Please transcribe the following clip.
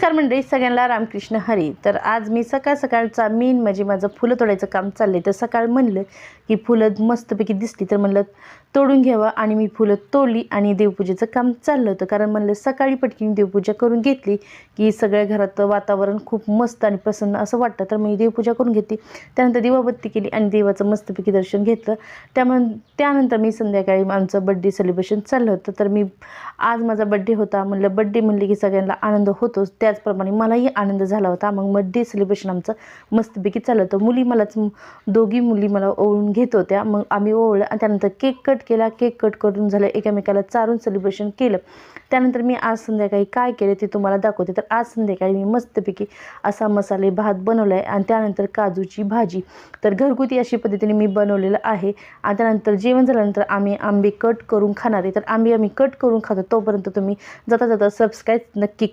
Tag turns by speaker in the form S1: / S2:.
S1: नमस्कार मंडळी, सगळ्यांना रामकृष्ण हरी. तर आज मी सकाळ सकाळचा म्हणजे माझं फुलं तोडायचं काम चाललंय. तर सकाळ म्हणलं की फुलं मस्तपैकी दिसली तर म्हणलं तोडून घ्यावं आणि मी फुलं तोडली आणि देवपूजेचं काम चाललं होतं. कारण म्हणलं सकाळी पटकन देवपूजा करून घेतली की सगळ्या घरात वातावरण खूप मस्त आणि प्रसन्न असं वाटतं. तर मी देवपूजा करून घेतली, त्यानंतर दिवाबत्ती केली आणि देवाचं मस्तपैकी दर्शन घेतलं. त्यानंतर मी संध्याकाळी आमचं बड्डे सेलिब्रेशन चाललं होतं. तर मी आज माझा बड्डे होता. म्हणलं बड्डे म्हणले की सगळ्यांना आनंद होतोच, त्याचप्रमाणे मलाही आनंद झाला होता. मग बड्डे सेलिब्रेशन आमचं मस्तपैकी चाललं होतं. दोघी मुली मला ओवाळून घेत होत्या. मग आम्ही ओवाळलं आणि त्यानंतर केक कट केला. केक कट करून झालं, एकामेकाला चारून सेलिब्रेशन केलं. त्यानंतर मी आज संध्याकाळी काय केले ते तुम्हाला दाखवते. तर आज संध्याकाळी मी मस्तपैकी असा मसाले भात बनवला आहे आणि त्यानंतर काजूची भाजी. तर घरगुती अशी पद्धतीने मी बनवलेलं आहे. आणि त्यानंतर जेवण झाल्यानंतर आम्ही आंबे कट करून खाणार आहे. तर आम्ही कट करून खातो. तोपर्यंत तुम्ही जाता जाता सबस्क्राईब नक्की करा.